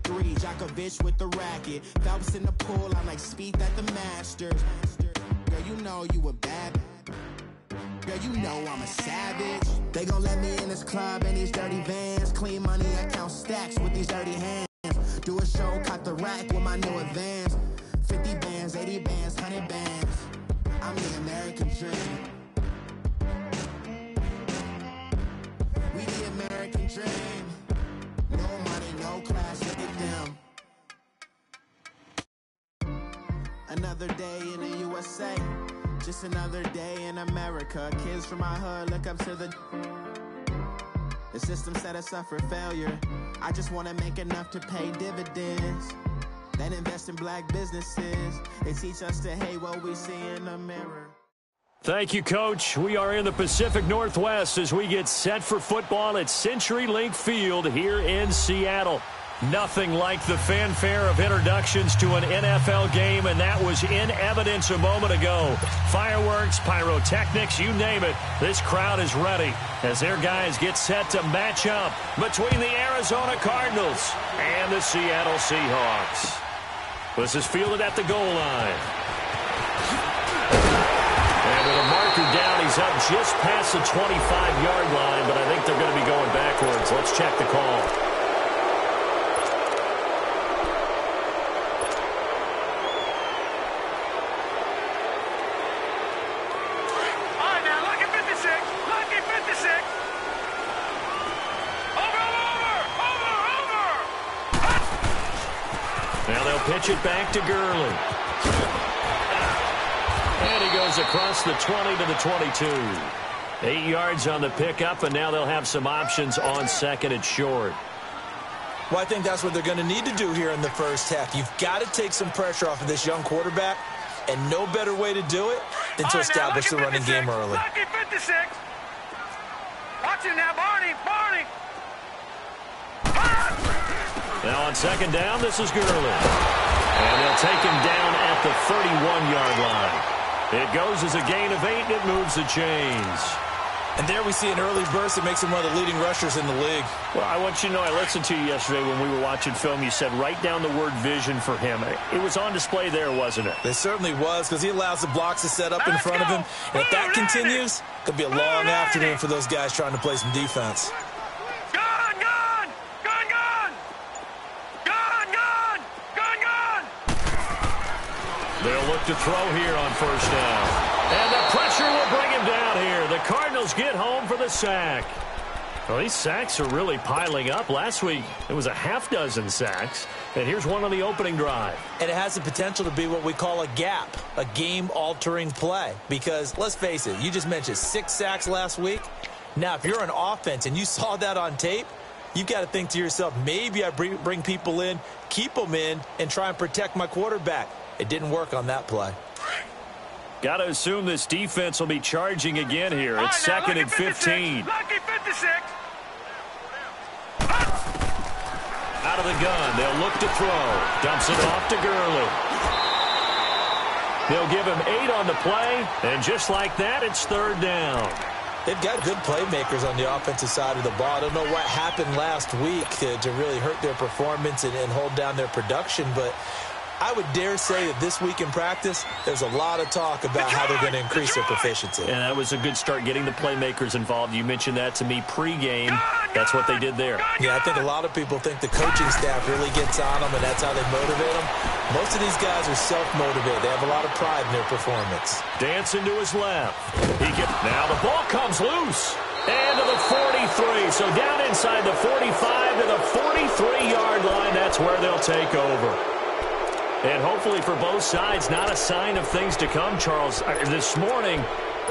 three, Djokovic with the racket. Phelps in the pool, I'm like Speed at the Masters. Girl, you know you a bad. Girl, you know I'm a savage. They gon' let me in this club in these dirty vans. Clean money, I count stacks with these dirty hands. Do a show, caught the rack with my new advance. 50 bands, 80 bands, 100 bands. I'm the American dream. We the American dream. No money, no class, look at them. Another day in the USA. Just another day in America. Kids from my hood look up to the system set us up for failure. I just want to make enough to pay dividends. Then invest in black businesses. They teach us to hate what we see in the mirror. Thank you, Coach. We are in the Pacific Northwest as we get set for football at CenturyLink Field here in Seattle. Nothing like the fanfare of introductions to an NFL game, and that was in evidence a moment ago. Fireworks, pyrotechnics, you name it. This crowd is ready as their guys get set to match up between the Arizona Cardinals and the Seattle Seahawks. This is fielded at the goal line. And with a marker down, he's up just past the 25-yard line, but I think they're going to be going backwards. Let's check the call. Pitch it back to Gurley. And he goes across the 20 to the 22. 8 yards on the pickup, and now they'll have some options on second and short. Well, I think that's what they're going to need to do here in the first half. You've got to take some pressure off of this young quarterback, and no better way to do it than to establish the running game early. Lucky 56. Watch it now, Barney. Now on second down, this is Gurley. And they'll take him down at the 31-yard line. It goes as a gain of 8, and it moves the chains. And there we see an early burst that makes him one of the leading rushers in the league. Well, I want you to know, I listened to you yesterday when we were watching film. You said write down the word vision for him. It was on display there, wasn't it? It certainly was, because he allows the blocks to set up in front of him. And if that continues, it could be a long afternoon for those guys trying to play some defense. They'll look to throw here on first down. And the pressure will bring him down here. The Cardinals get home for the sack. Well, these sacks are really piling up. Last week, it was a half dozen sacks. And here's one on the opening drive. And it has the potential to be what we call a gap, a game-altering play. Because, let's face it, you just mentioned 6 sacks last week. Now, if you're an offense and you saw that on tape, you've got to think to yourself, maybe I bring people in, keep them in, and try and protect my quarterback. It didn't work on that play. Got to assume this defense will be charging again here. It's second and 15. Lucky 56. Out of the gun. They'll look to throw. Dumps it off to Gurley. They'll give him 8 on the play. And just like that, it's third down. They've got good playmakers on the offensive side of the ball. I don't know what happened last week to really hurt their performance and hold down their production, but I would dare say that this week in practice, there's a lot of talk about how they're going to increase their proficiency. And that was a good start, getting the playmakers involved. You mentioned that to me pregame. That's what they did there. Yeah, I think a lot of people think the coaching staff really gets on them, and that's how they motivate them. Most of these guys are self-motivated. They have a lot of pride in their performance. Dancing to his left. Now the ball comes loose. And to the 43. So down inside the 45 to the 43-yard line. That's where they'll take over. And hopefully for both sides, not a sign of things to come, Charles. This morning,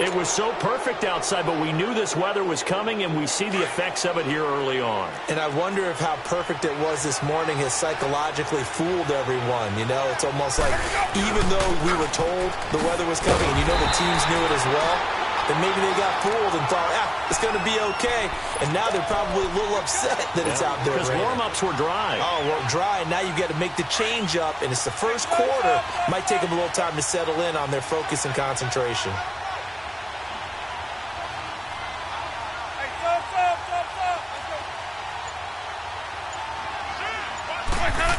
it was so perfect outside, but we knew this weather was coming, and we see the effects of it here early on. And I wonder if how perfect it was this morning has psychologically fooled everyone. You know, it's almost like even though we were told the weather was coming, and you know the teams knew it as well, then maybe they got fooled and thought, it's going to be okay. And now they're probably a little upset that it's out there. Because warm-ups were dry. Oh, well, dry. And now you've got to make the change up, and it's the first quarter. Might take them a little time to settle in on their focus and concentration. Hey,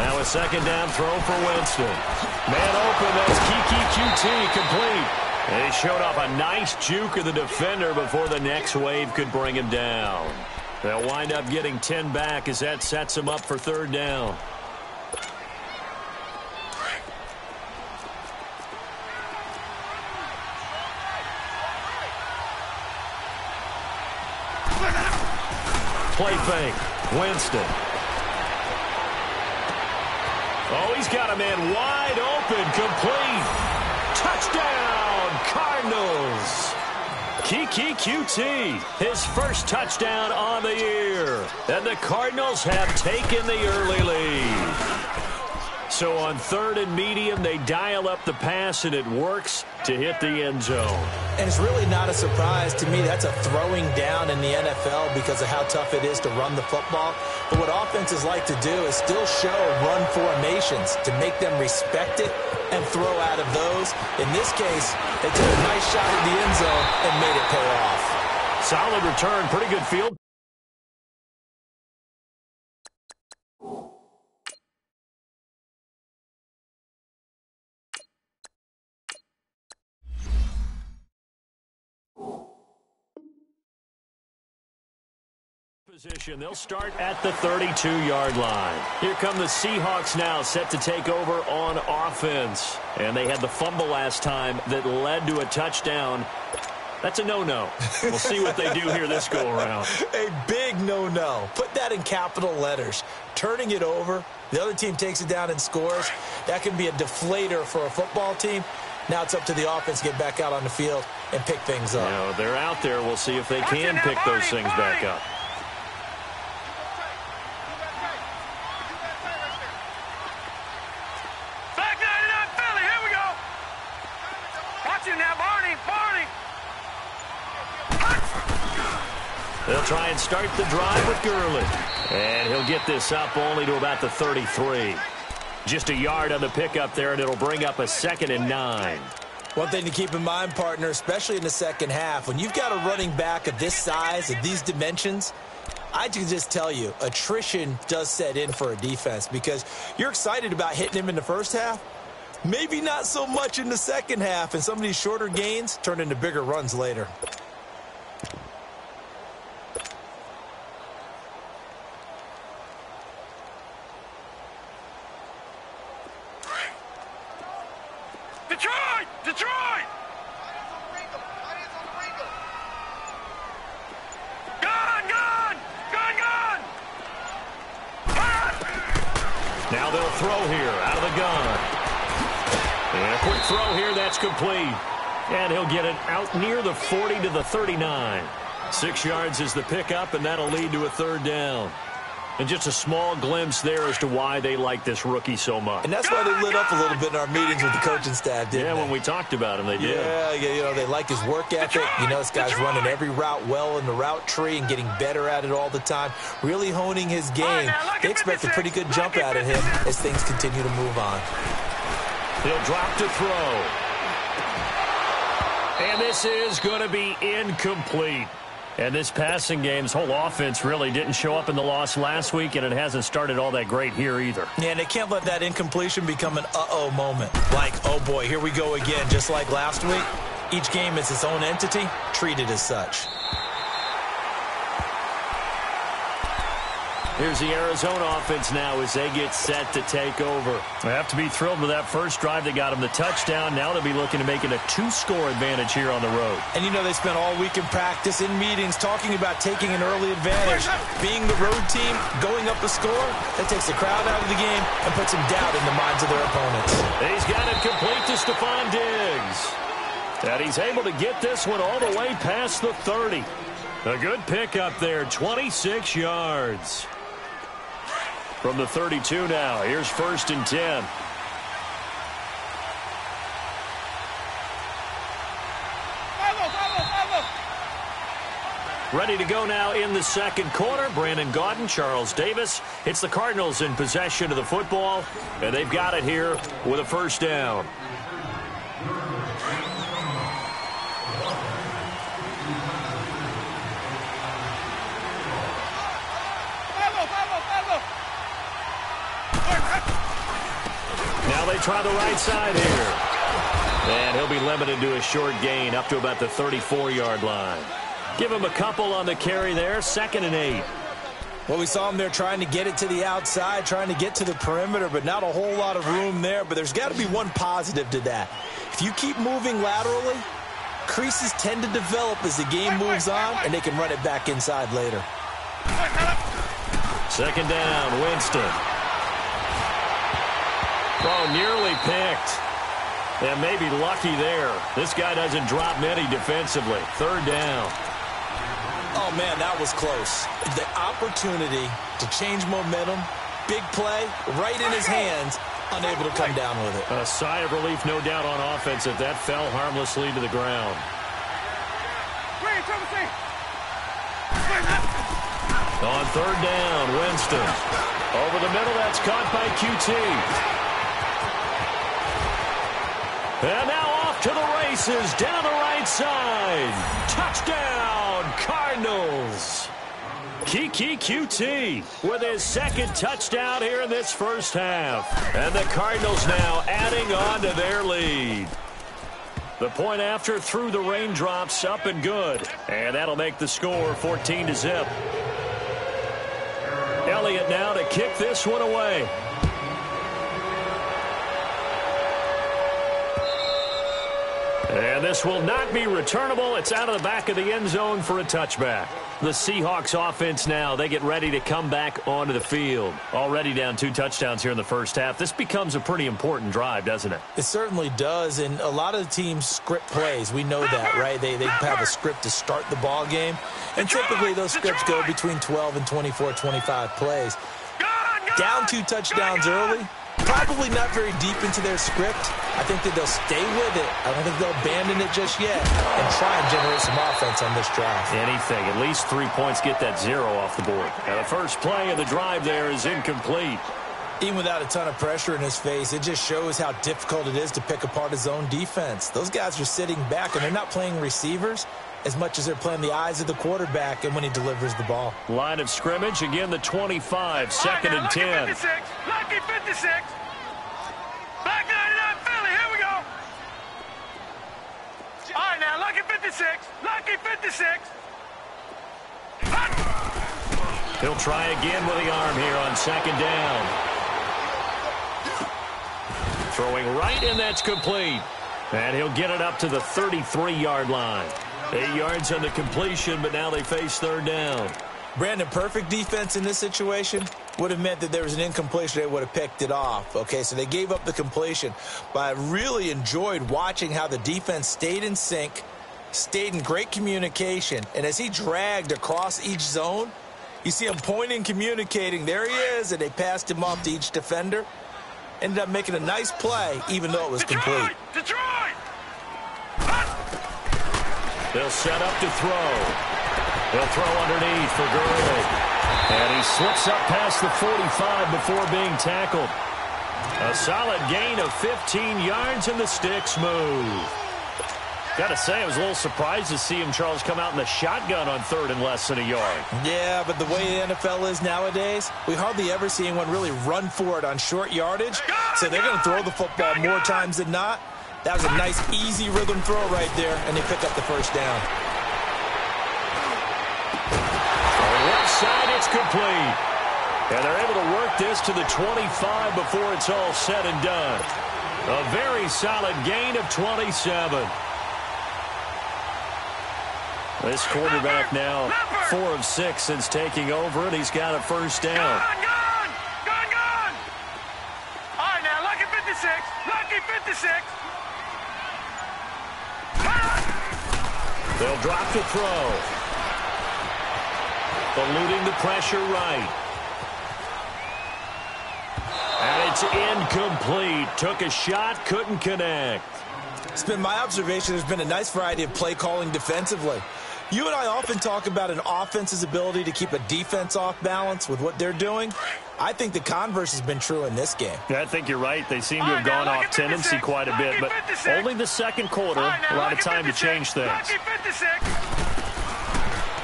Now a second down throw for Winston. Man open, that's QT complete. And he showed off a nice juke of the defender before the next wave could bring him down. They'll wind up getting 10 back as that sets them up for third down. Play fake. Winston. Oh, he's got a man wide open. Complete. Touchdown, Cardinals. QT, his first touchdown on the year. And the Cardinals have taken the early lead. So on third and medium, they dial up the pass, and it works to hit the end zone. And it's really not a surprise to me. That's a throwing down in the NFL because of how tough it is to run the football. But what offenses like to do is still show run formations to make them respect it and throw out of those. In this case, they took a nice shot at the end zone and made it pay off. Solid return, pretty good field position. They'll start at the 32-yard line. Here come the Seahawks now, set to take over on offense. And they had the fumble last time that led to a touchdown. That's a no-no. We'll see what they do here this go-around. A big no-no. Put that in capital letters. Turning it over, the other team takes it down and scores. That can be a deflator for a football team. Now it's up to the offense to get back out on the field and pick things up. You know, they're out there. We'll see if they can pick those things back up. They'll try and start the drive with Gurley. And he'll get this up only to about the 33. Just a yard on the pickup there, and it'll bring up a 2nd and 9. One thing to keep in mind, partner, especially in the second half, when you've got a running back of this size, of these dimensions, I can just tell you, attrition does set in for a defense because you're excited about hitting him in the first half. Maybe not so much in the second half, and some of these shorter gains turn into bigger runs later. Detroit! Gun! Now they'll throw here out of the gun. And a quick throw here, that's complete. And he'll get it out near the 40 to the 39. 6 yards is the pickup, and that'll lead to a third down. And just a small glimpse there as to why they like this rookie so much. And that's why they lit up a little bit in our meetings with the coaching staff, didn't they? Yeah, when we talked about him, they did. Yeah, you know, they like his work ethic. You know, this guy's running every route well in the route tree and getting better at it all the time, really honing his game. They expect a pretty good jump out of him as things continue to move on. He'll drop to throw. And this is going to be incomplete. And this passing game's whole offense really didn't show up in the loss last week, and it hasn't started all that great here either. Yeah, and they can't let that incompletion become an uh-oh moment. Like, oh boy, here we go again, just like last week. Each game is its own entity, treated as such. Here's the Arizona offense now as they get set to take over. They have to be thrilled with that first drive. They got them the touchdown. Now they'll be looking to make it a 2-score advantage here on the road. And you know they spent all week in practice, in meetings, talking about taking an early advantage. Being the road team, going up a score, that takes the crowd out of the game and puts some doubt in the minds of their opponents. He's got it complete to Stephon Diggs. And he's able to get this one all the way past the 30. A good pickup there, 26 yards. From the 32 now, here's 1st and 10. Ready to go now in the second quarter. Brandon Gaudin, Charles Davis. It's the Cardinals in possession of the football, and they've got it here with a first down. Now they try the right side here. And he'll be limited to a short gain up to about the 34-yard line. Give him a couple on the carry there, 2nd and 8. Well, we saw him there trying to get it to the outside, trying to get to the perimeter, but not a whole lot of room there. But there's got to be one positive to that. If you keep moving laterally, creases tend to develop as the game moves on, and they can run it back inside later. 2nd down, Winston. Oh, nearly picked. And maybe lucky there. This guy doesn't drop many defensively. 3rd down. Oh, man, that was close. The opportunity to change momentum, big play, right in his hands, unable to come down with it. A sigh of relief, no doubt, on offense if that fell harmlessly to the ground. On 3rd down, Winston. Over the middle, that's caught by QT. And now off to the races, down the right side. Touchdown, Cardinals. Kiki QT with his 2nd touchdown here in this first half. And the Cardinals now adding on to their lead. The point after through the raindrops, up and good. And that'll make the score 14-0. Elliott now to kick this one away. And this will not be returnable. It's out of the back of the end zone for a touchback. The Seahawks offense now, they get ready to come back onto the field. Already down 2 touchdowns here in the first half. This becomes a pretty important drive, doesn't it? It certainly does, and a lot of the teams script plays. We know that, right? They have a script to start the ball game, and typically those scripts go between 12 and 24, 25 plays. Down 2 touchdowns early, probably not very deep into their script. I think that they'll stay with it. I don't think they'll abandon it just yet and try and generate some offense on this drive. Anything. At least 3 points, get that 0 off the board. Now the first play of the drive there is incomplete. Even without a ton of pressure in his face, it just shows how difficult it is to pick apart his own defense. Those guys are sitting back, and they're not playing receivers as much as they're playing the eyes of the quarterback and when he delivers the ball. Line of scrimmage, again the 25, 2nd and 10. Lucky 56, lucky 56. Black 99 Philly, here we go. All right, now, lucky 56, lucky 56. He'll try again with the arm here on 2nd down. Throwing right, and that's complete. And he'll get it up to the 33-yard line. 8 yards on the completion, but now they face 3rd down. Brandon, perfect defense in this situation would have meant that there was an incompletion. They would have picked it off. Okay, so they gave up the completion. But I really enjoyed watching how the defense stayed in sync, stayed in great communication. And as he dragged across each zone, you see him pointing, communicating. There he is, and they passed him off to each defender. Ended up making a nice play, even though it was complete. Detroit! They'll set up to throw. They'll throw underneath for Gurley. And he slips up past the 45 before being tackled. A solid gain of 15 yards, and the sticks move. Got to say, I was a little surprised to see him, Charles, come out in the shotgun on 3rd and less than a yard. Yeah, but the way the NFL is nowadays, we hardly ever see anyone really run for it on short yardage. So they're going to throw the football more times than not. That was a nice, easy rhythm throw right there, and they pick up the first down. On the left side, it's complete. And they're able to work this to the 25 before it's all said and done. A very solid gain of 27. This quarterback now 4 of 6 since taking over, and he's got a first down. Gone! All right, now, lucky 56, lucky 56. They'll drop the throw. Eluding the pressure right. And it's incomplete. Took a shot, couldn't connect. It's been my observation there's been a nice variety of play calling defensively. You and I often talk about an offense's ability to keep a defense off balance with what they're doing. I think the converse has been true in this game. Yeah, I think you're right. They seem to have gone off tendency quite a bit, but only the second quarter, a lot of time to change things.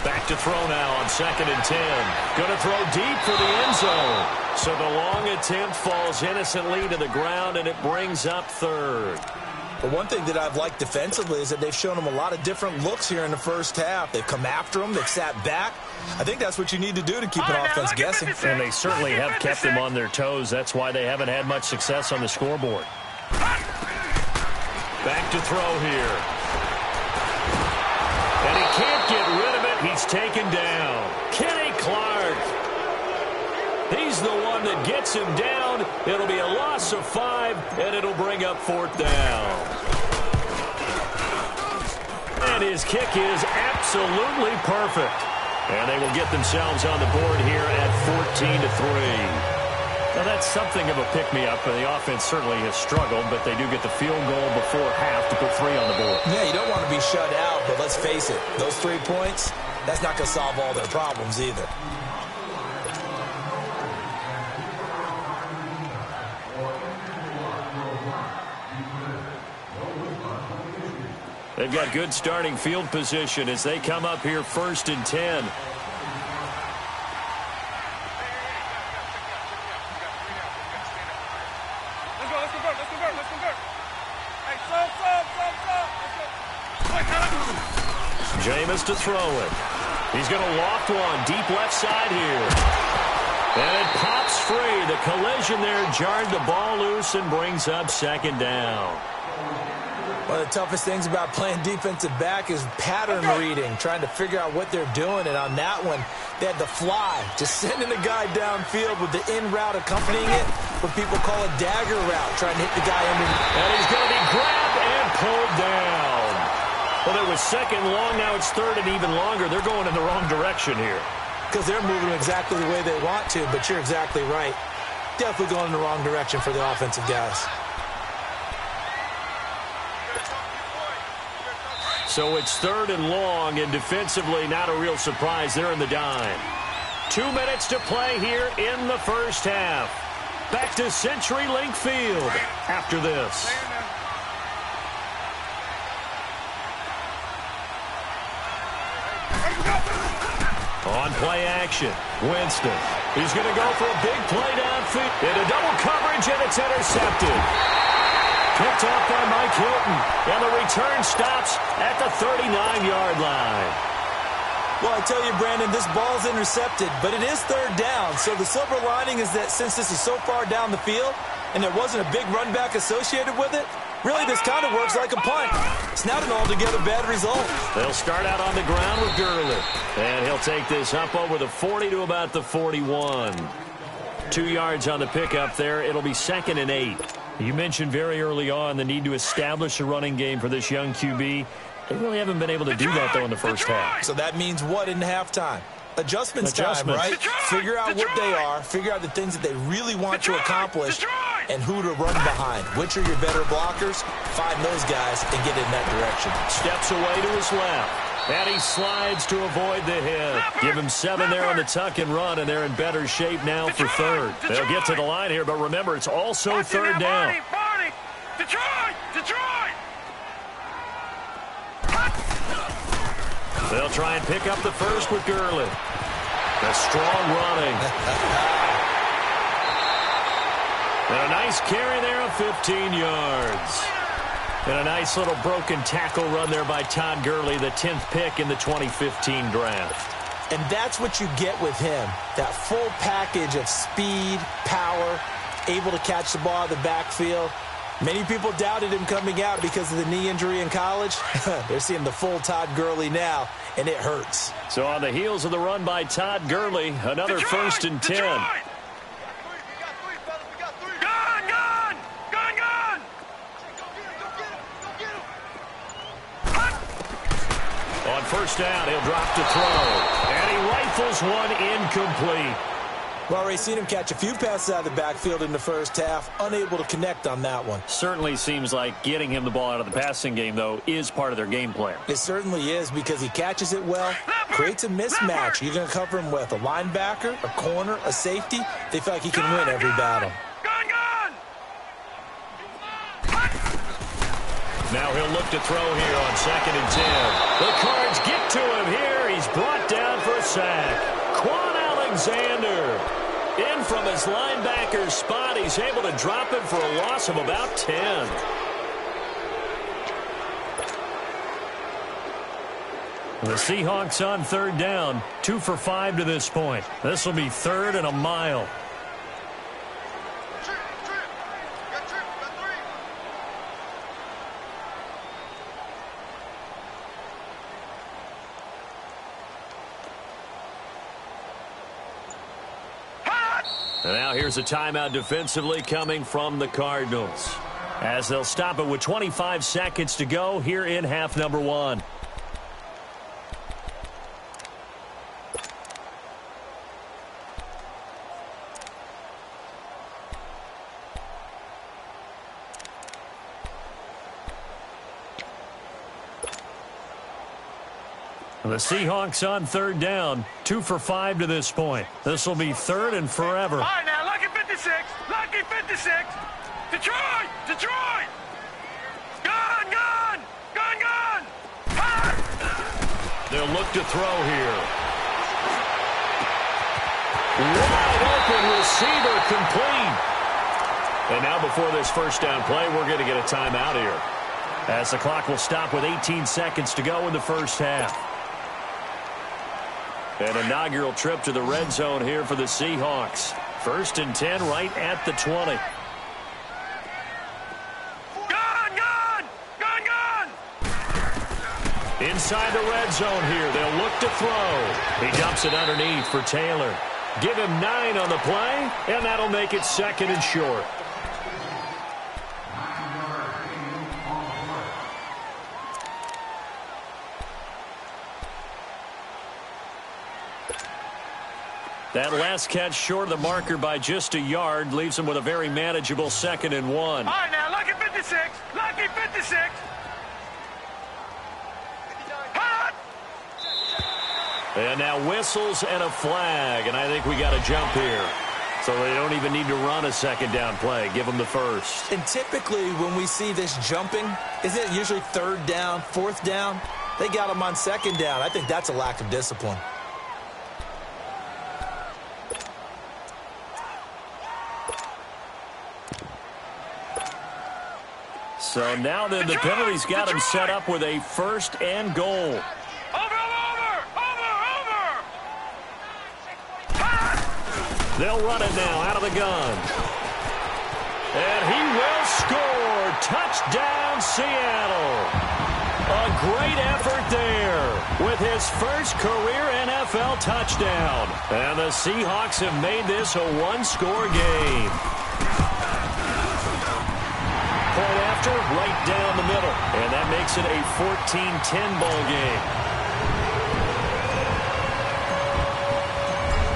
Back to throw now on 2nd and 10. Going to throw deep for the end zone. So the long attempt falls innocently to the ground, and it brings up 3rd. But one thing that I've liked defensively is that they've shown them a lot of different looks here in the first half. They've come after them. They've sat back. I think that's what you need to do to keep an offense guessing. And they certainly have kept them on their toes. That's why they haven't had much success on the scoreboard. Back to throw here. And he can't get rid of it. He's taken down. Kenny Clark. He's the one that gets him down. It'll be a loss of 5, and it'll bring up 4th down. And his kick is absolutely perfect. And they will get themselves on the board here at 14-3. Now, that's something of a pick-me-up. The offense certainly has struggled, but they do get the field goal before half to put 3 on the board. Yeah, you don't want to be shut out, but let's face it, those 3 points, that's not going to solve all their problems either. They've got good starting field position as they come up here 1st and 10. Jameis to throw it. He's going to loft one deep left side here. And it pops free. The collision there jarred the ball loose and brings up 2nd down. One of the toughest things about playing defensive back is pattern reading, trying to figure out what they're doing. And on that one, they had the fly, just sending the guy downfield with the in route accompanying it, what people call a dagger route, trying to hit the guy underneath. And he's going to be grabbed and pulled down. Well, it was 2nd long, now it's 3rd and even longer. They're going in the wrong direction here. Because they're moving exactly the way they want to, but you're exactly right. Definitely going in the wrong direction for the offensive guys. So it's 3rd and long, and defensively not a real surprise. They're in the dime. 2 minutes to play here in the first half. Back to CenturyLink Field after this. On play action, Winston. He's going to go for a big play downfield. Into double coverage, and it's intercepted. Picked off by Mike Hilton, and the return stops at the 39-yard line. Well, I tell you, Brandon, this ball's intercepted, but it is 3rd down. So the silver lining is that since this is so far down the field and there wasn't a big run back associated with it, really this kind of works like a punt. It's not an altogether bad result. They'll start out on the ground with Gurley, and he'll take this up over the 40 to about the 41. 2 yards on the pickup there. It'll be 2nd and 8. You mentioned very early on the need to establish a running game for this young QB. They really haven't been able to do that, though, in the first half. So that means what in halftime? Adjustments time, right? Figure out what they are, figure out the things that they really want to accomplish, and who to run behind. Which are your better blockers? Find those guys and get in that direction. Steps away to his left. And he slides to avoid the hit. Give him 7 there on the tuck and run, and they're in better shape now for 3rd. They'll get to the line here, but remember, it's also 3rd down. They'll try and pick up the first with Gurley. A strong running. And a nice carry there of 15 yards. And a nice little broken tackle run there by Todd Gurley, the 10th pick in the 2015 draft. And that's what you get with him, that full package of speed, power, able to catch the ball out of the backfield. Many people doubted him coming out because of the knee injury in college. They're seeing the full Todd Gurley now, and it hurts. So on the heels of the run by Todd Gurley, another 1st and 10. On 1st down, he'll drop to throw. And he rifles one incomplete. Well, Ray, seen him catch a few passes out of the backfield in the first half, unable to connect on that one. Certainly seems like getting him the ball out of the passing game, though, is part of their game plan. It certainly is because he catches it well, creates a mismatch. You're going to cover him with a linebacker, a corner, a safety. They feel like he can win every battle. Now he'll look to throw here on 2nd and 10. The Cards get to him here. He's brought down for a sack. Quan Alexander in from his linebacker spot. He's able to drop it for a loss of about 10. The Seahawks on third down, 2 for 5 to this point. This will be third and a mile. And now here's a timeout defensively coming from the Cardinals, as they'll stop it with 25 seconds to go here in half number 1. The Seahawks on third down, 2 for 5 to this point. This will be third and forever. All right, now, lucky 56. Lucky 56. Detroit! Detroit! Gone! Gone! Gone! Gone! Hot! They'll look to throw here. Wide open receiver complete. And now before this first down play, we're going to get a timeout here, as the clock will stop with 18 seconds to go in the first half. An inaugural trip to the red zone here for the Seahawks. 1st and 10 right at the 20. Gone! Gone! Gone! Gone! Inside the red zone here. They'll look to throw. He dumps it underneath for Taylor. Give him 9 on the play, and that'll make it 2nd and short. That last catch short of the marker by just a yard leaves him with a very manageable 2nd and 1. All right, now, lucky 56. Lucky 56. Hot! And now whistles and a flag, and I think we got a jump here. So they don't even need to run a 2nd down play. Give them the first. And typically when we see this jumping, isn't it usually 3rd down, 4th down? They got them on 2nd down. I think that's a lack of discipline. So now then, the penalty's got him set up with a 1st and goal. Over! They'll run it now out of the gun. And he will score. Touchdown, Seattle. A great effort there with his first career NFL touchdown. And the Seahawks have made this a one-score game. Point after, right down the middle. And that makes it a 14-10 ball game.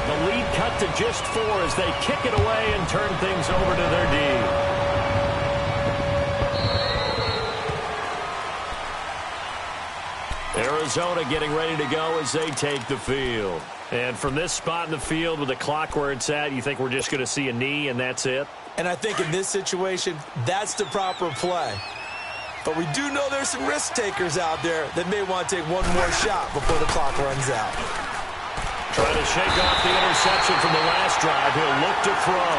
The lead cut to just 4 as they kick it away and turn things over to their D. Arizona getting ready to go as they take the field. And from this spot in the field with the clock where it's at, you think we're just going to see a knee and that's it? And I think in this situation, that's the proper play. But we do know there's some risk takers out there that may want to take one more shot before the clock runs out. Trying to shake off the interception from the last drive. He'll look to throw.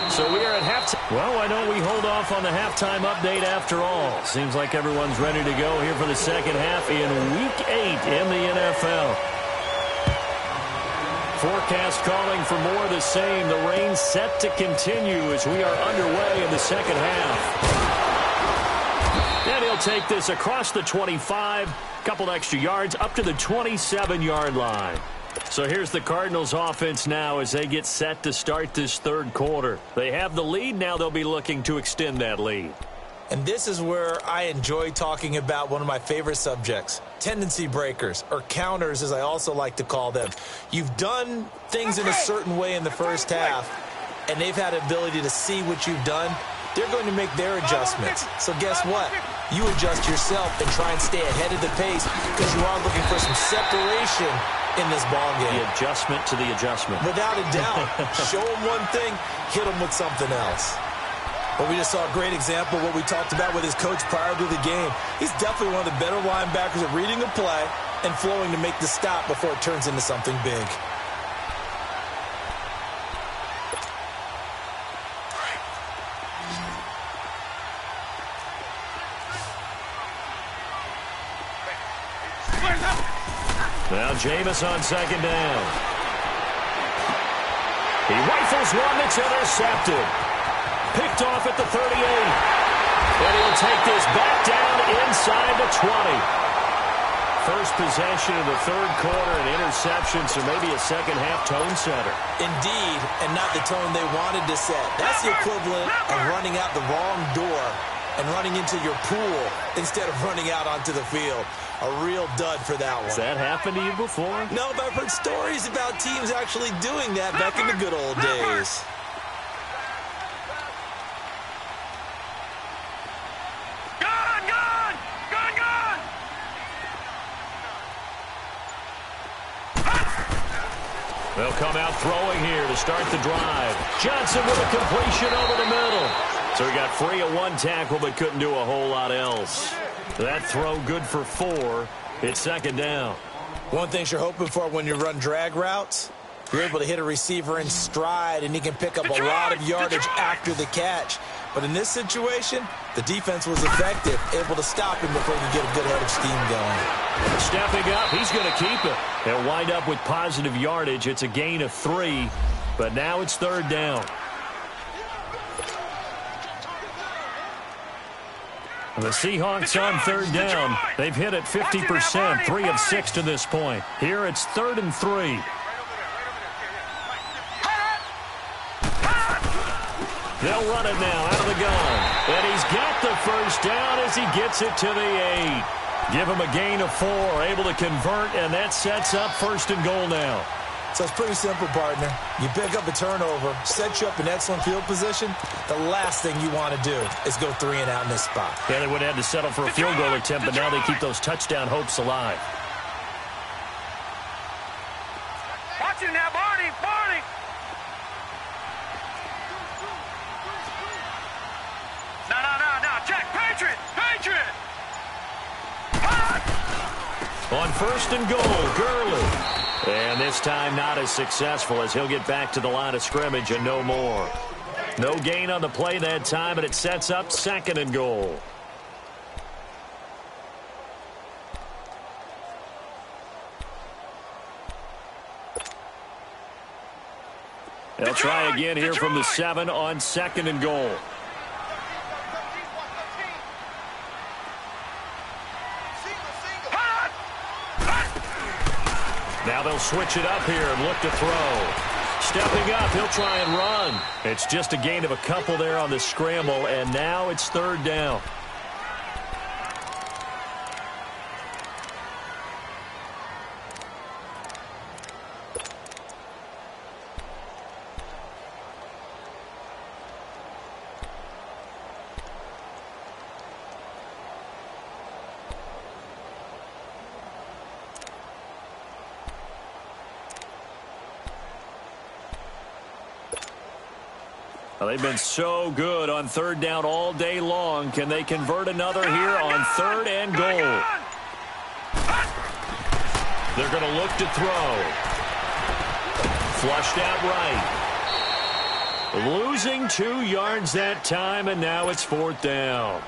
So we are at halftime. Well, why don't we hold off on the halftime update after all? Seems like everyone's ready to go here for the second half in Week 8 in the NFL. Forecast calling for more of the same. The rain set to continue as we are underway in the second half. And he'll take this across the 25, couple extra yards, up to the 27-yard line. So here's the Cardinals offense now as they get set to start this third quarter. They have the lead. Now they'll be looking to extend that lead. And this is where I enjoy talking about one of my favorite subjects, tendency breakers, or counters as I also like to call them. You've done things in a certain way in the first half, and they've had an ability to see what you've done. They're going to make their adjustments. So guess what? You adjust yourself and try and stay ahead of the pace because you are looking for some separation in this ball game. The adjustment to the adjustment. Without a doubt. Show them one thing, hit them with something else. Well, we just saw a great example of what we talked about with his coach prior to the game. He's definitely one of the better linebackers at reading a play and flowing to make the stop before it turns into something big. Now Jameis on second down. He rifles one that's intercepted. Picked off at the 38. And he'll take this back down inside the 20. First possession of the third quarter, an interception, so maybe a second-half tone setter. Indeed, and not the tone they wanted to set. That's the equivalent of running out the wrong door and running into your pool instead of running out onto the field. A real dud for that one. Has that happened to you before? No, but I've heard stories about teams actually doing that back in the good old days. They'll come out throwing here to start the drive. Johnson with a completion over the middle. So he got free of one tackle but couldn't do a whole lot else. That throw good for 4. It's second down. One thing you're hoping for when you run drag routes, you're able to hit a receiver in stride and he can pick up a lot of yardage after the catch. But in this situation, the defense was effective, able to stop him before he could get a good head of steam going. Stepping up, he's going to keep it. They'll wind up with positive yardage. It's a gain of 3, but now it's third down. The Seahawks on third down. They've hit it 50%, 3 of 6 to this point. Here it's 3rd and 3. They'll run it now out of the gun. And he's got the first down as he gets it to the 8. Give him a gain of 4, able to convert, and that sets up 1st and goal now. So it's pretty simple, partner. You pick up a turnover, set you up in excellent field position. The last thing you want to do is go 3 and out in this spot. Yeah, they would have had to settle for a field goal attempt, but now they keep those touchdown hopes alive. Watch it now, Barney! Barney! No. Check! Patriot! Patriot! On 1st and goal, Gurley. And this time not as successful as he'll get back to the line of scrimmage and no more. No gain on the play that time, and it sets up 2nd and goal. They'll try again here from the 7 on 2nd and goal. Now they'll switch it up here and look to throw. Stepping up, he'll try and run. It's just a gain of a couple there on the scramble, and now it's 3rd down. Well, they've been so good on 3rd down all day long. Can they convert another here on 3rd and goal? They're going to look to throw. Flushed out right. Losing 2 yards that time, and now it's 4th down.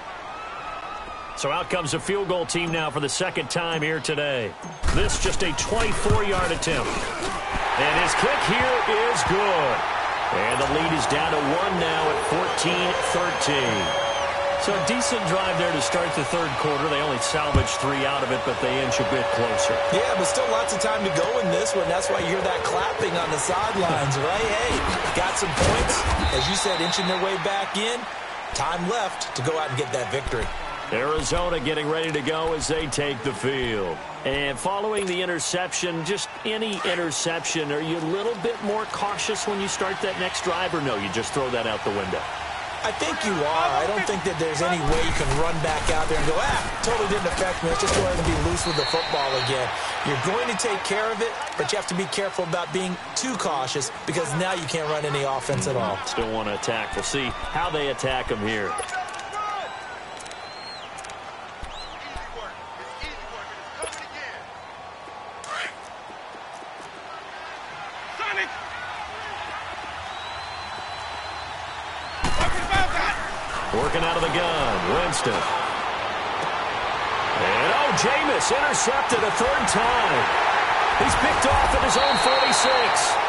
So out comes a field goal team now for the 2nd time here today. This just a 24-yard attempt. And his kick here is good. And the lead is down to 1 now at 14-13. So a decent drive there to start the 3rd quarter. They only salvaged 3 out of it, but they inch a bit closer. Yeah, but still lots of time to go in this one. That's why you hear that clapping on the sidelines, right? Hey, got some points. As you said, inching their way back in. Time left to go out and get that victory. Arizona getting ready to go as they take the field. And following the interception, just any interception, are you a little bit more cautious when you start that next drive, or no, you just throw that out the window? I think you are. I don't think that there's any way you can run back out there and go, totally didn't affect me. Let's just go ahead and be loose with the football again. You're going to take care of it, but you have to be careful about being too cautious because now you can't run any offense at all. Still want to attack. We'll see how they attack him here. Working out of the gun, Winston. And, Jameis intercepted a third time. He's picked off at his own 46.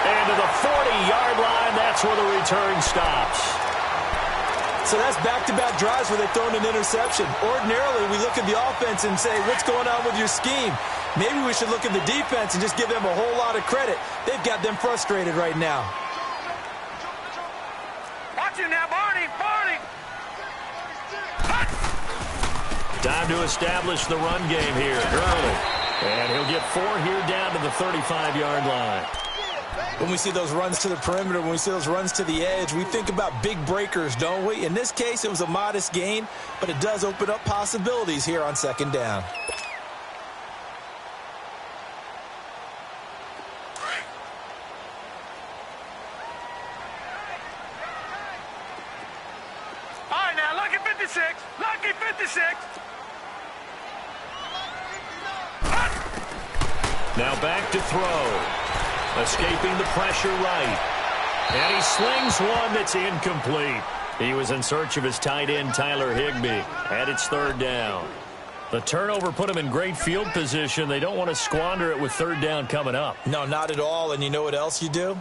And to the 40-yard line, that's where the return stops. So that's back-to-back drives where they've thrown an interception. Ordinarily, we look at the offense and say, what's going on with your scheme? Maybe we should look at the defense and just give them a whole lot of credit. They've got them frustrated right now. Watch you now, Barney. Time to establish the run game here. Gurley. And he'll get 4 here down to the 35-yard line. When we see those runs to the perimeter, when we see those runs to the edge, we think about big breakers, don't we? In this case, it was a modest gain, but it does open up possibilities here on second down. All right, now, lucky 56. Lucky 56. Now back to throw. Escaping the pressure right. And he slings one that's incomplete. He was in search of his tight end, Tyler Higbee. And it's third down. The turnover put him in great field position. They don't want to squander it with third down coming up. No, not at all. And you know what else you do?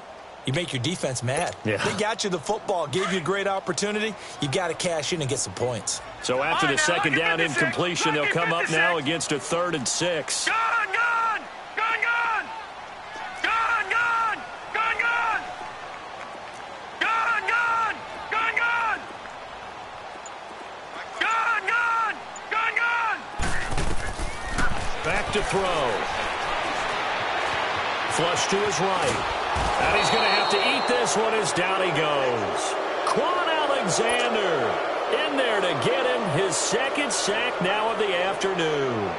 You make your defense mad. Yeah. They got you the football, gave you a great opportunity. You got to cash in and get some points. So after the second down incompletion, they'll come up now against a 3rd and 6. Gun! Back to throw. Flush to his right. And he's going to have to eat this one as down he goes. Quan Alexander in there to get him his 2nd sack now of the afternoon.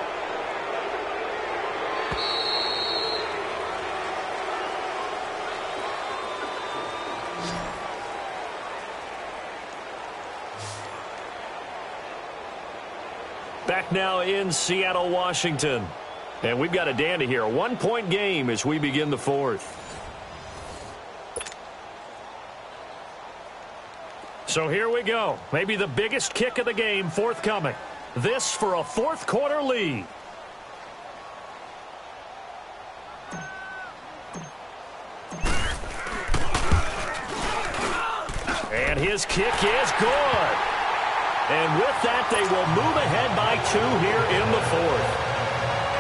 Back now in Seattle, Washington. And we've got a dandy here. A 1-point game as we begin the 4th. So here we go. Maybe the biggest kick of the game forthcoming. This for a 4th quarter lead. And his kick is good. And with that, they will move ahead by 2 here in the 4th.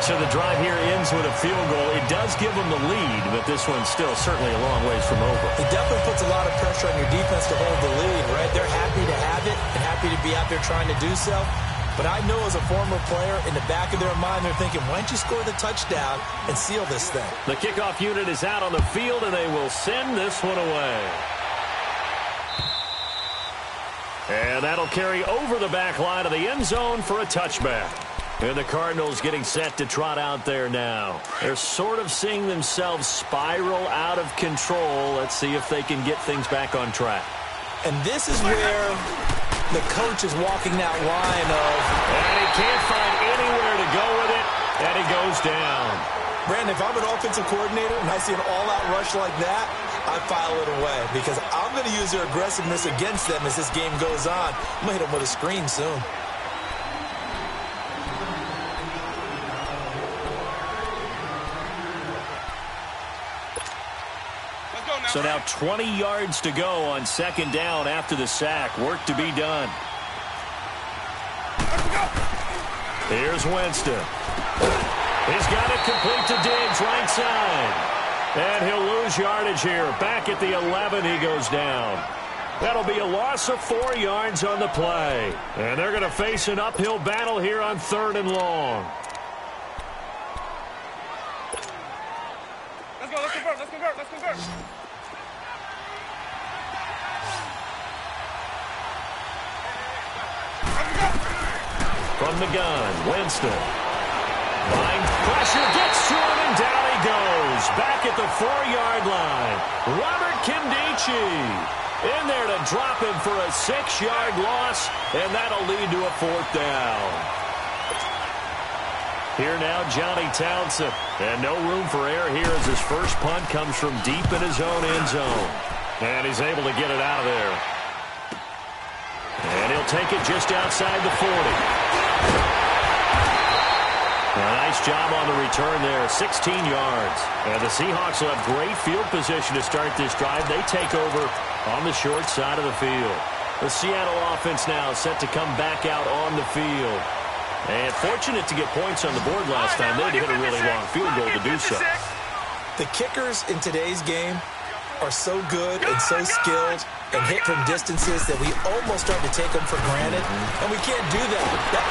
So the drive here ends with a field goal. It does give them the lead, but this one's still certainly a long ways from over. It definitely puts a lot of pressure on your defense to hold the lead, right? They're happy to have it and happy to be out there trying to do so. But I know as a former player, in the back of their mind, they're thinking, why don't you score the touchdown and seal this thing? The kickoff unit is out on the field, and they will send this one away. And that'll carry over the back line of the end zone for a touchback. And the Cardinals getting set to trot out there now. They're sort of seeing themselves spiral out of control. Let's see if they can get things back on track. And this is where the coach is walking that line of... And he can't find anywhere to go with it, and he goes down. Brandon, if I'm an offensive coordinator and I see an all-out rush like that, I file it away because I'm going to use their aggressiveness against them as this game goes on. I'm going to hit them with a screen soon. So now 20 yards to go on second down after the sack. Work to be done. Here's Winston. He's got it complete to Diggs, right side. And he'll lose yardage here. Back at the 11, he goes down. That'll be a loss of 4 yards on the play. And they're going to face an uphill battle here on 3rd and long. Let's go, let's convert, let's convert, let's convert. From the gun, Winston. Line pressure gets to him, and down he goes. Back at the 4-yard line. Robert Kimdichie in there to drop him for a 6-yard loss, and that'll lead to a 4th down. Here now, Johnny Townsend. And no room for error here as his first punt comes from deep in his own end zone. And he's able to get it out of there. And he'll take it just outside the 40. A nice job on the return there, 16 yards. And the Seahawks will have great field position to start this drive. They take over on the short side of the field. The Seattle offense now set to come back out on the field. And fortunate to get points on the board last time. They had to hit a really long field goal to do so. The kickers in today's game are so good and so skilled and hit from distances that we almost start to take them for granted, and we can't do that.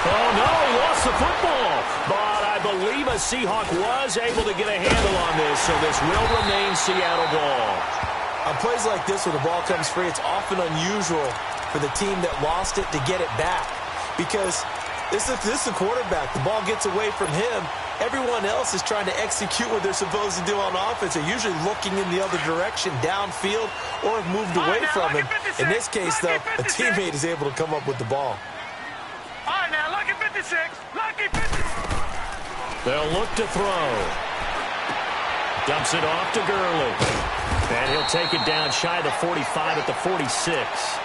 Oh, no, he lost the football. But I believe a Seahawk was able to get a handle on this, so this will remain Seattle ball. On plays like this where the ball comes free, it's often unusual for the team that lost it to get it back because this is the quarterback. The ball gets away from him. Everyone else is trying to execute what they're supposed to do on offense. They're usually looking in the other direction, downfield, or have moved away from him. In this case, though, a teammate is able to come up with the ball. All right, now, lucky 56. Lucky 56. They'll look to throw. Dumps it off to Gurley. And he'll take it down shy of the 45 at the 46.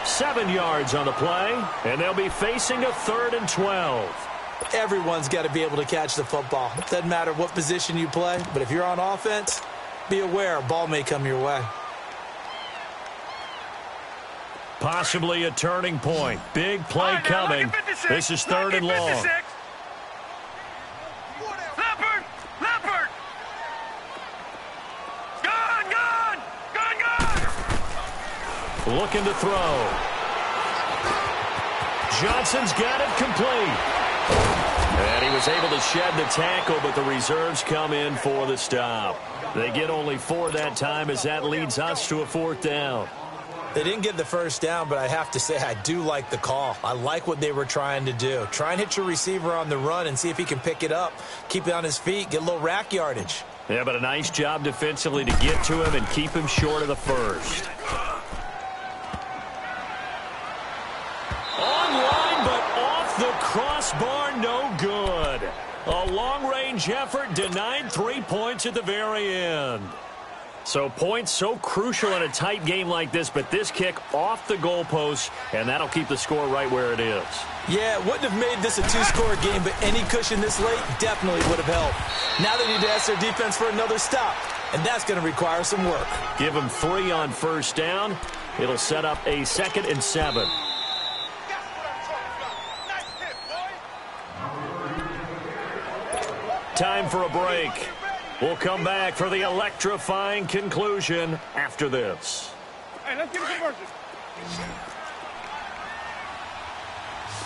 7 yards on the play, and they'll be facing a 3rd and 12. Everyone's got to be able to catch the football. It doesn't matter what position you play, but if you're on offense, be aware a ball may come your way. Possibly a turning point. Big play coming. This is 3rd and long. Leopard! Leopard! Gun! Gun! Gun! Gun! Looking to throw. Johnson's got it complete. And he was able to shed the tackle, but the reserves come in for the stop. They get only 4 that time as that leads us to a 4th down. They didn't get the first down, but I have to say I do like the call. I like what they were trying to do. Try and hit your receiver on the run and see if he can pick it up, keep it on his feet, get a little rack yardage. Yeah, but a nice job defensively to get to him and keep him short of the first. Online, but off the crossbar, no good. A long-range effort denied 3 points at the very end. So points so crucial in a tight game like this, but this kick off the goalpost, and that'll keep the score right where it is. Yeah, it wouldn't have made this a 2-score game, but any cushion this late definitely would have helped. Now they need to ask their defense for another stop, and that's going to require some work. Give them 3 on first down. It'll set up a 2nd and 7. Time for a break. We'll come back for the electrifying conclusion after this. Hey, let's get a conversion.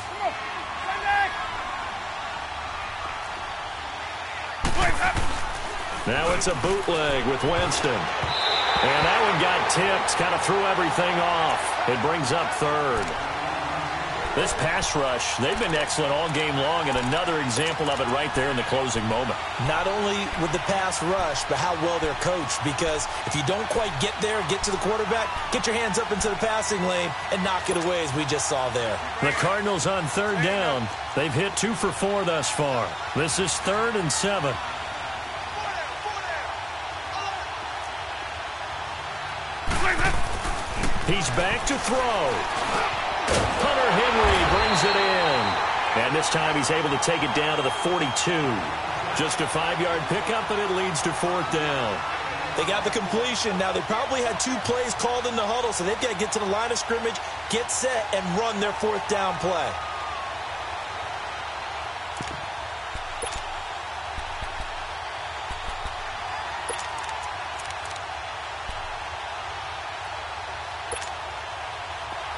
Come on. Stand back. Now it's a bootleg with Winston. And that one got tipped, kind of threw everything off. It brings up 3rd. This pass rush, they've been excellent all game long, and another example of it right there in the closing moment. Not only with the pass rush, but how well they're coached, because if you don't quite get there, get to the quarterback, get your hands up into the passing lane and knock it away as we just saw there. The Cardinals on 3rd down. They've hit 2 for 4 thus far. This is 3rd and 7. He's back to throw. Hunter Henry brings it in. And this time he's able to take it down to the 42. Just a 5-yard pickup, and it leads to 4th down. They got the completion. Now, they probably had 2 plays called in the huddle, so they've got to get to the line of scrimmage, get set, and run their 4th down play.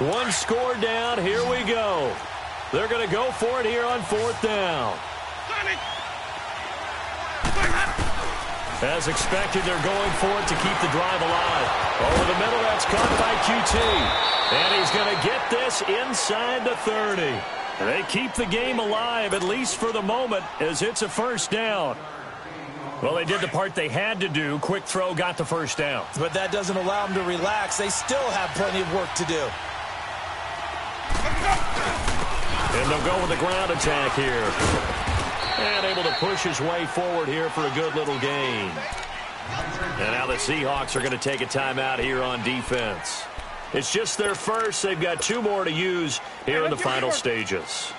One score down. Here we go. They're going to go for it here on 4th down. As expected, they're going for it to keep the drive alive. Over the middle, that's caught by QT. And he's going to get this inside the 30. They keep the game alive, at least for the moment, as it's a first down. Well, they did the part they had to do. Quick throw got the first down. But that doesn't allow them to relax. They still have plenty of work to do. And they'll go with the ground attack here. And able to push his way forward here for a good little gain. And now the Seahawks are going to take a timeout here on defense. It's just their first. They've got 2 more to use here in the final stages.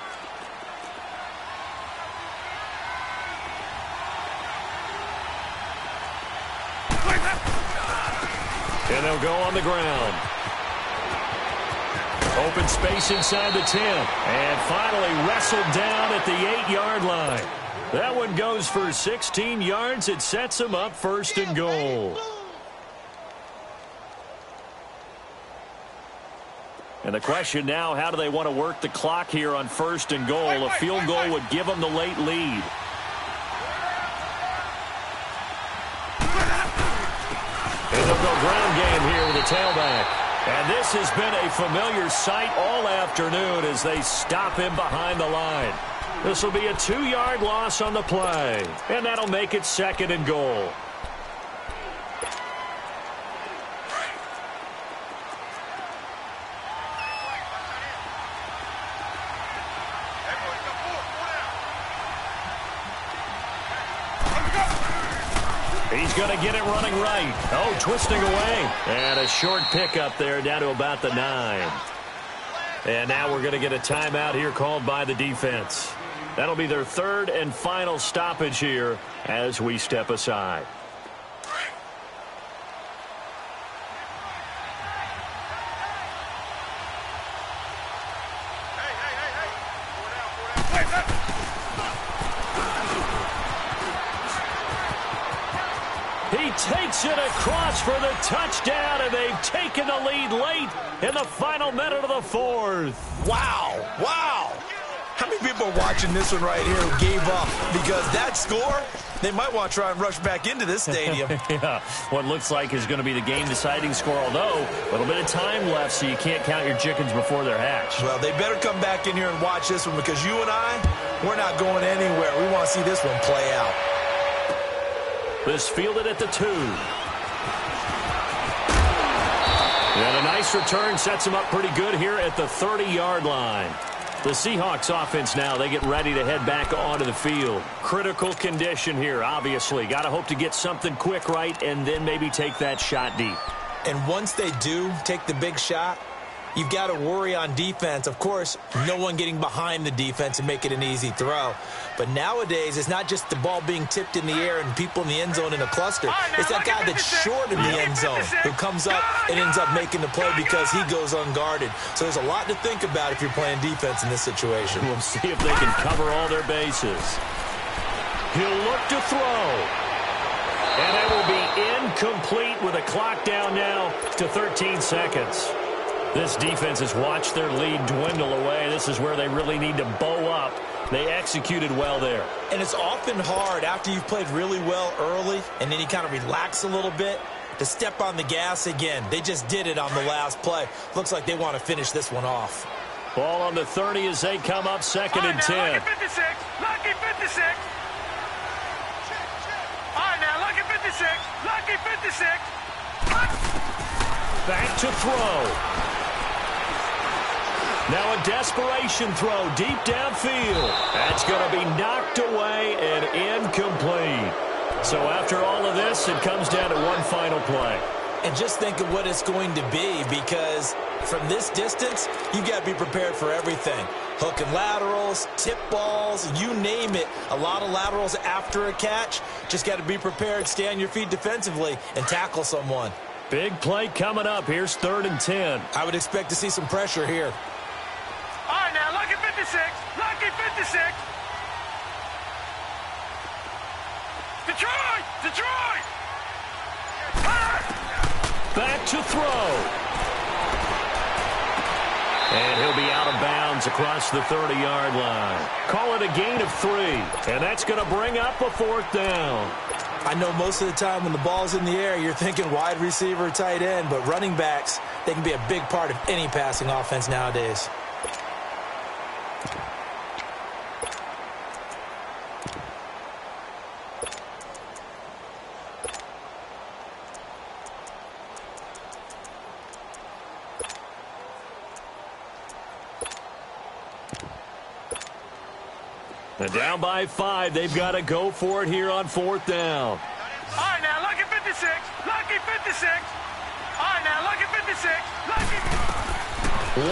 And they'll go on the ground. Open space inside the 10. And finally wrestled down at the 8-yard line. That one goes for 16 yards. It sets them up first and goal. And the question now, how do they want to work the clock here on first and goal? A field goal would give them the late lead. And they'll go ground game here with a tailback. And this has been a familiar sight all afternoon as they stop him behind the line. This will be a 2-yard loss on the play. And that'll make it second and goal. He's going to get it running right. Oh, twisting away. And a short pickup there down to about the 9. And now we're going to get a timeout here called by the defense. That'll be their 3rd and final stoppage here as we step aside. He takes it across for the touchdown, and they've taken the lead late in the final minute of the 4th. Wow. Wow. How many people are watching this one right here who gave up? Because that score, they might want to try and rush back into this stadium. Yeah, what looks like is going to be the game-deciding score, although a little bit of time left, so you can't count your chickens before they're hatched. Well, they better come back in here and watch this one, because you and I, we're not going anywhere. We want to see this one play out. This fielded at the 2. And a nice return sets him up pretty good here at the 30-yard line. The Seahawks offense now, they get ready to head back onto the field. Critical condition here, obviously. Got to hope to get something quick right and then maybe take that shot deep. And once they do take the big shot, you've got to worry on defense. Of course, no one getting behind the defense and make it an easy throw. But nowadays, it's not just the ball being tipped in the air and people in the end zone in a cluster. It's that guy that's short in the end zone who comes up and ends up making the play because he goes unguarded. So there's a lot to think about if you're playing defense in this situation. We'll see if they can cover all their bases. He'll look to throw. And it will be incomplete with a clock down now to 13 seconds. This defense has watched their lead dwindle away. This is where they really need to bow up. They executed well there. And it's often hard after you've played really well early and then you kind of relax a little bit to step on the gas again. They just did it on the last play. Looks like they want to finish this one off. Ball on the 30 as they come up second and 10. Lucky 56. Lucky 56. All right, now, lucky 56. Lucky 56. Back to throw. Now a desperation throw deep downfield. That's going to be knocked away and incomplete. So after all of this, it comes down to one final play. And just think of what it's going to be, because from this distance, you got to be prepared for everything. Hook and laterals, tip balls, you name it. A lot of laterals after a catch. Just got to be prepared, stay on your feet defensively, and tackle someone. Big play coming up. Here's 3rd and 10. I would expect to see some pressure here. All right, now, lucky 56. Lucky 56. Detroit! Detroit! Back to throw. And he'll be out of bounds across the 30-yard line. Call it a gain of 3. And that's going to bring up a 4th down. I know most of the time when the ball's in the air, you're thinking wide receiver, tight end, but running backs, they can be a big part of any passing offense nowadays. And down by 5. They've got to go for it here on 4th down. All right, now, lucky 56. Lucky 56. All right, now, lucky 56. Lucky.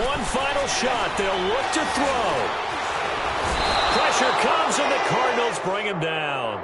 One final shot. They'll look to throw. Pressure comes, and the Cardinals bring him down.